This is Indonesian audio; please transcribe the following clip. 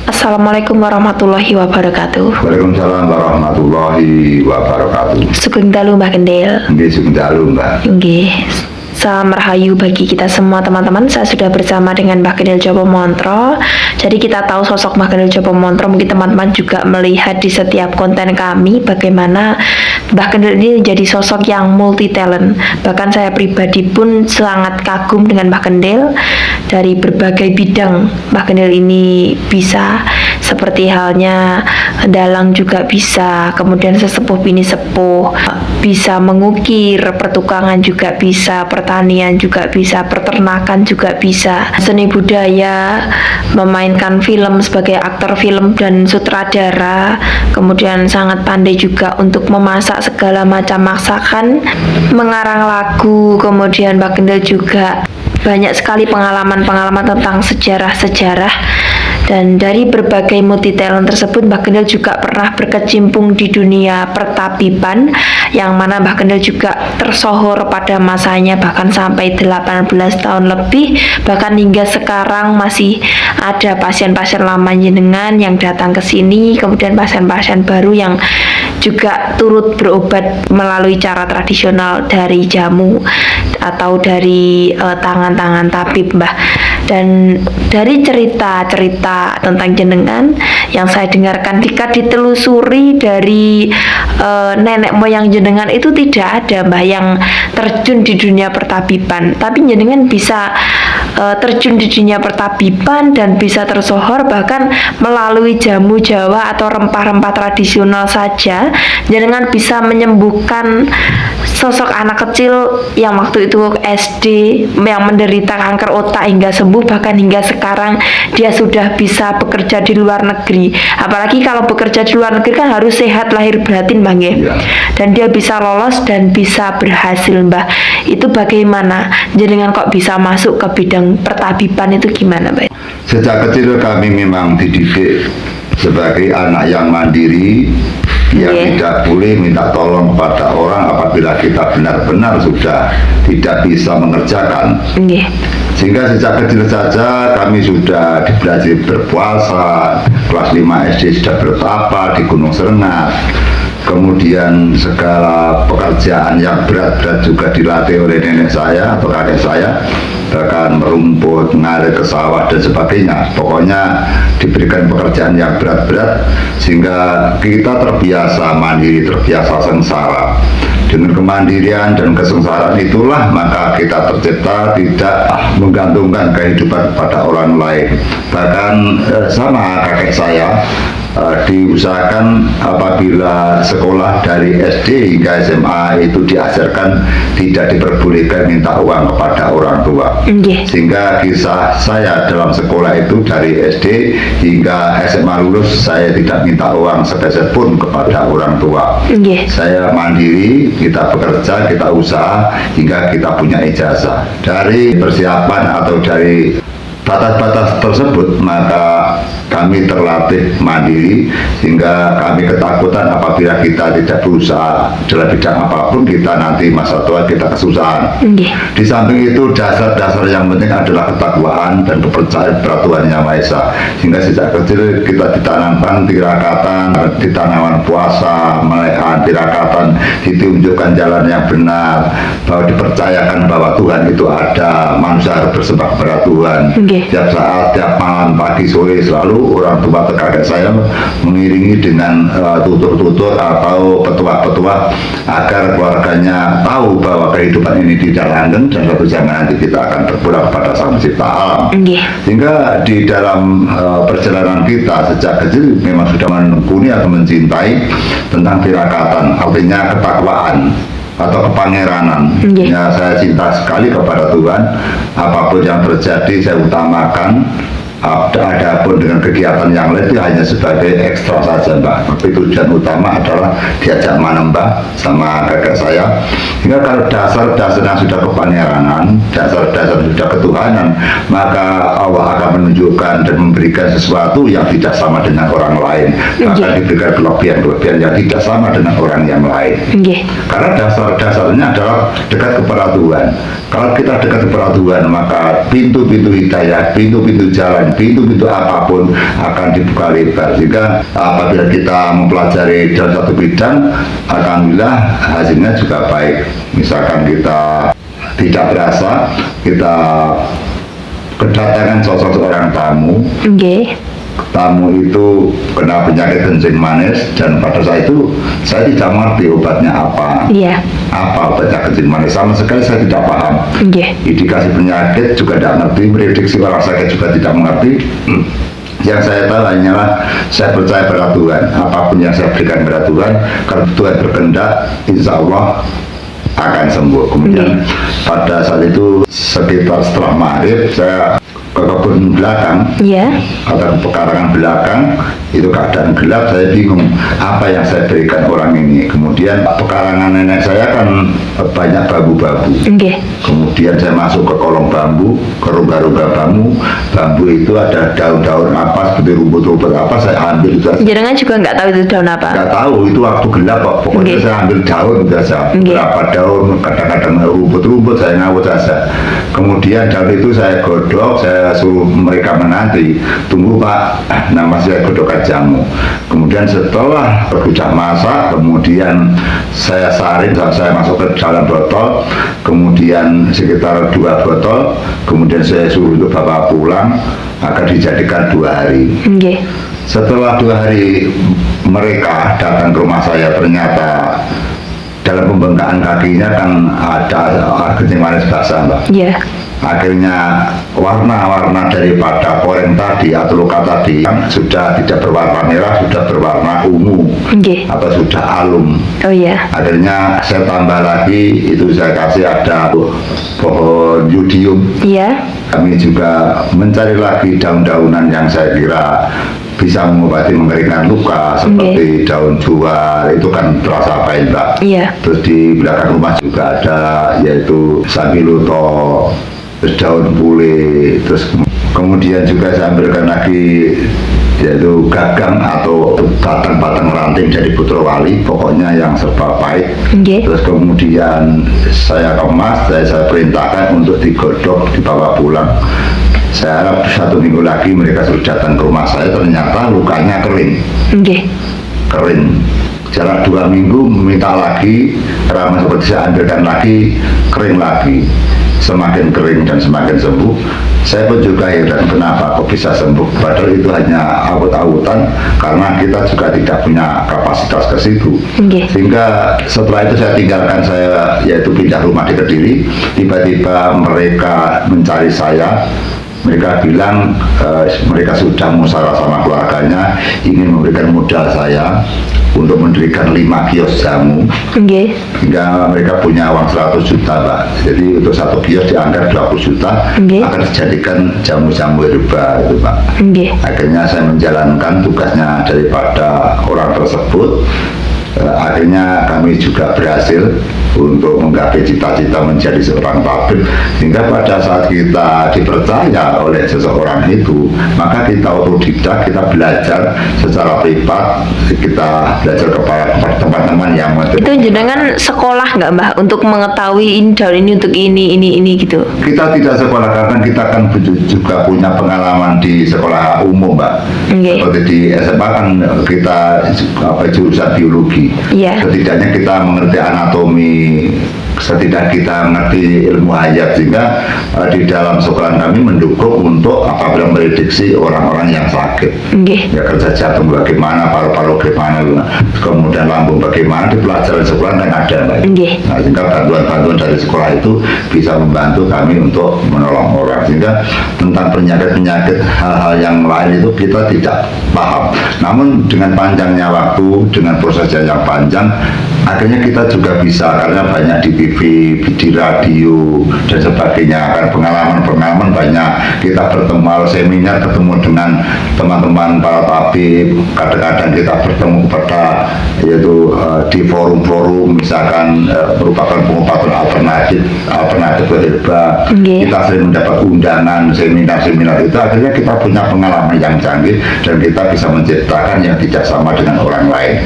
Assalamualaikum warahmatullahi wabarakatuh. Waalaikumsalam warahmatullahi wabarakatuh. Sugeng dalu Mbah Kendil. Nggih, sugeng dalu, Mbak. Nggih. Salam rahayu bagi kita semua teman-teman. Saya sudah bersama dengan Mbah Kendil Jopo Montro. Jadi kita tahu sosok Mbah Kendil Jopo Montro. Mungkin teman-teman juga melihat di setiap konten kami bagaimana Mbah Kendil ini jadi sosok yang multi talent. Bahkan saya pribadi pun sangat kagum dengan Mbah Kendil. Dari berbagai bidang Mbah Kendil ini bisa, seperti halnya dalang juga bisa, kemudian sesepuh bini sepuh, bisa mengukir, pertukangan juga bisa, pertanian juga bisa, peternakan juga bisa, seni budaya, memainkan film sebagai aktor film dan sutradara, kemudian sangat pandai juga untuk memasak segala macam masakan, mengarang lagu, kemudian Mbah Kendil juga banyak sekali pengalaman-pengalaman tentang sejarah-sejarah. Dan dari berbagai multi talent tersebut, Mbah Kendil juga pernah berkecimpung di dunia pertabiban, yang mana Mbah Kendil juga tersohor pada masanya, bahkan sampai 18 tahun lebih, bahkan hingga sekarang masih ada pasien-pasien lama jenengan yang datang ke sini, kemudian pasien-pasien baru yang juga turut berobat melalui cara tradisional dari jamu atau dari tangan-tangan tabib, Mbah. Dan dari cerita-cerita tentang jenengan yang saya dengarkan, jika ditelusuri dari nenek moyang jenengan itu tidak ada, Mbah, yang terjun di dunia pertabiban, tapi jenengan bisa terjun di dunia pertabiban dan bisa tersohor bahkan melalui jamu Jawa atau rempah-rempah tradisional saja. Jenengan bisa menyembuhkan sosok anak kecil yang waktu itu SD yang menderita kanker otak hingga sembuh, bahkan hingga sekarang dia sudah bisa bekerja di luar negeri. Apalagi kalau bekerja di luar negeri kan harus sehat lahir batin, Mbah, nggih. Dan dia bisa lolos dan bisa berhasil, Mbah. Itu bagaimana jenengan kok bisa masuk ke bidang pertabiban, itu gimana, Mbah? Sejak kecil kami memang dididik sebagai anak yang mandiri, yang tidak boleh minta tolong kepada orang apabila kita benar-benar sudah tidak bisa mengerjakan. Sehingga sejak kecil saja kami sudah dibelajari berpuasa, kelas 5 SD sudah bertapa di Gunung Serengat. Kemudian segala pekerjaan yang berat-berat juga dilatih oleh nenek saya atau kakek saya, bahkan merumput, mengalir ke sawah dan sebagainya. Pokoknya diberikan pekerjaan yang berat-berat sehingga kita terbiasa mandiri, terbiasa sengsara. Dengan kemandirian dan kesengsaraan itulah maka kita tercipta tidak menggantungkan kehidupan kepada orang lain. Bahkan sama kakek saya, diusahakan apabila sekolah dari SD hingga SMA itu diajarkan tidak diperbolehkan minta uang kepada orang tua. Sehingga kisah saya dalam sekolah itu dari SD hingga SMA lulus, saya tidak minta uang sepeser pun kepada orang tua. Saya mandiri, kita bekerja, kita usaha hingga kita punya ijazah. Dari persiapan atau dari batas-batas tersebut maka kami terlatih mandiri, sehingga kami ketakutan apabila kita tidak berusaha dalam bidang apapun, kita nanti masa tua kita kesusahan. Di samping itu dasar-dasar yang penting adalah ketakwaan dan kepercayaan pada Tuhan Yang Maha Esa. Sehingga sejak kecil kita ditanamkan tirakatan, ditanamkan puasa, melehan tirakatan, ditunjukkan jalan yang benar, bahwa dipercayakan bahwa Tuhan itu ada, manusia harus bersembah kepada Tuhan. Tiap saat, tiap malam, pagi, sore, selalu orang tua kakek saya mengiringi dengan tutur-tutur atau petua-petua agar keluarganya tahu bahwa kehidupan ini tidak langgeng dan suatu zaman nanti kita akan berpulang kepada Sang Pencipta alam. Sehingga di dalam perjalanan kita sejak kecil memang sudah menekuni atau mencintai tentang tirakatan, artinya ketakwaan atau kepangeranan. Ya, saya cinta sekali kepada Tuhan. Apapun yang terjadi saya utamakan. Adapun dengan kegiatan yang lain itu hanya sebagai ekstra saja, Mbak. Tapi tujuan utama adalah diajak menembak sama kakek saya. Hingga kalau dasar-dasar yang sudah kepangeranan, dasar-dasar sudah ketuhanan, maka Allah akan menunjukkan dan memberikan sesuatu yang tidak sama dengan orang lain. Bahkan diberikan kelebihan-kelebihan yang tidak sama dengan orang yang lain. Karena dasar-dasarnya adalah dekat kepada Tuhan. Kalau kita dekat kepada Tuhan, maka pintu-pintu hidayah, pintu-pintu jalan dan pintu-pintu apapun akan dibuka lebar. Sehingga apabila kita mempelajari dalam satu bidang, alhamdulillah hasilnya juga baik. Misalkan kita tidak berasa, kita kedatangan sosok seorang tamu. Tamu itu kena penyakit kencing manis, dan pada saat itu saya tidak mengerti obatnya apa. Apa obatnya kencing manis, sama sekali saya tidak paham. Indikasi penyakit juga tidak mengerti, prediksi orang sakit juga tidak mengerti. Yang saya tahu hanyalah saya percaya pada Tuhan. Apapun yang saya berikan pada Tuhan, kalau Tuhan berkehendak, insya Allah akan sembuh. Kemudian pada saat itu sekitar setelah maghrib saya ke kebun belakang atau pekarangan belakang, itu keadaan gelap, saya bingung apa yang saya berikan orang ini. Kemudian pekarangan nenek saya kan banyak bambu-bambu. Kemudian saya masuk ke kolong bambu, ke rongga-rongga bambu itu ada daun-daun apa seperti rumput-rumput apa, saya ambil itu. Jangan juga nggak tahu itu daun apa? Nggak tahu, itu waktu gelap kok. Pokoknya saya ambil daun saja, berapa daun, kadang-kadang rumput-rumput, saya ngawut saja. Kemudian daun itu saya godok, saya suruh mereka menanti, tunggu Pak, nama saya godokan jamu. Kemudian setelah sudah masak, kemudian saya saring, saya masuk ke dalam botol, kemudian sekitar 2 botol, kemudian saya suruh untuk bawa pulang agar dijadikan 2 hari. Setelah 2 hari mereka datang ke rumah saya, ternyata dalam pembengkakan kakinya kan ada kencing manis basah, Mbak. Akhirnya warna-warna daripada koreng tadi atau luka tadi yang sudah tidak berwarna merah, sudah berwarna ungu atau sudah alum. Akhirnya saya tambah lagi, itu saya kasih ada pohon yudium. Kami juga mencari lagi daun-daunan yang saya kira bisa mengobati mengeringkan luka, seperti daun juar, itu kan terasa pahit, Mbak. Terus di belakang rumah juga ada, yaitu sambiloto, terus daun pule, terus kemudian juga saya ambilkan lagi yaitu gagang atau batang-batang ranting dari Putrowali, pokoknya yang serba pahit. Terus kemudian saya kemas, saya perintahkan untuk digodok, dibawa pulang. Saya harap 1 minggu lagi mereka sudah datang ke rumah saya, ternyata lukanya kering. Kering. Jalan 2 minggu minta lagi, ramai seperti saya ambilkan lagi, kering lagi. Semakin kering dan semakin sembuh. Saya pun juga heran kenapa kok bisa sembuh, padahal itu hanya awut-awutan karena kita juga tidak punya kapasitas ke situ. Sehingga setelah itu saya tinggalkan, saya yaitu pindah rumah di Kediri. Tiba-tiba mereka mencari saya. Mereka bilang mereka sudah musyawarah sama keluarganya, ingin memberikan modal saya untuk mendirikan 5 kios jamu. Hingga mereka punya uang 100 juta, Pak. Jadi untuk 1 kios diangkat 20 juta, akan dijadikan jamu-jamu herba itu, Pak. Akhirnya saya menjalankan tugasnya daripada orang tersebut. Akhirnya kami juga berhasil untuk menggapai cita-cita menjadi seorang tabib, sehingga pada saat kita dipercaya oleh seseorang itu, maka kita otodidak, kita belajar secara privat, kita belajar kepada teman-teman yang itu. Jenengan sekolah nggak, Mbak, untuk mengetahui ini daun ini untuk ini gitu? Kita tidak sekolah karena kita kan juga punya pengalaman di sekolah umum, Mbak. Seperti di SMA kan kita jurusan biologi. Setidaknya kita mengerti anatomi, setidaknya kita mengerti ilmu hayat, sehingga di dalam sekolah kami mendukung untuk apabila memprediksi orang-orang yang sakit. Ya, kerja jantung bagaimana, paru-paru bagaimana, kemudian lambung bagaimana, di pelajaran sekolah kan ada, Mbak. Nah, sehingga bantuan-bantuan dari sekolah itu bisa membantu kami untuk menolong orang, sehingga tentang penyakit-penyakit hal-hal yang lain itu kita tidak paham. Namun dengan panjangnya waktu, dengan prosesnya yang panjang, akhirnya kita juga bisa, karena banyak di TV, di radio dan sebagainya, kan pengalaman-pengalaman banyak. Kita bertemu seminar, ketemu dengan teman-teman para tabib, kadang-kadang kita bertemu kepada yaitu di forum-forum, misalkan merupakan pengobatan alternatif herba. Kita sering mendapat undangan seminar-seminar itu, akhirnya kita punya pengalaman yang canggih dan kita bisa menciptakan yang tidak sama dengan orang lain.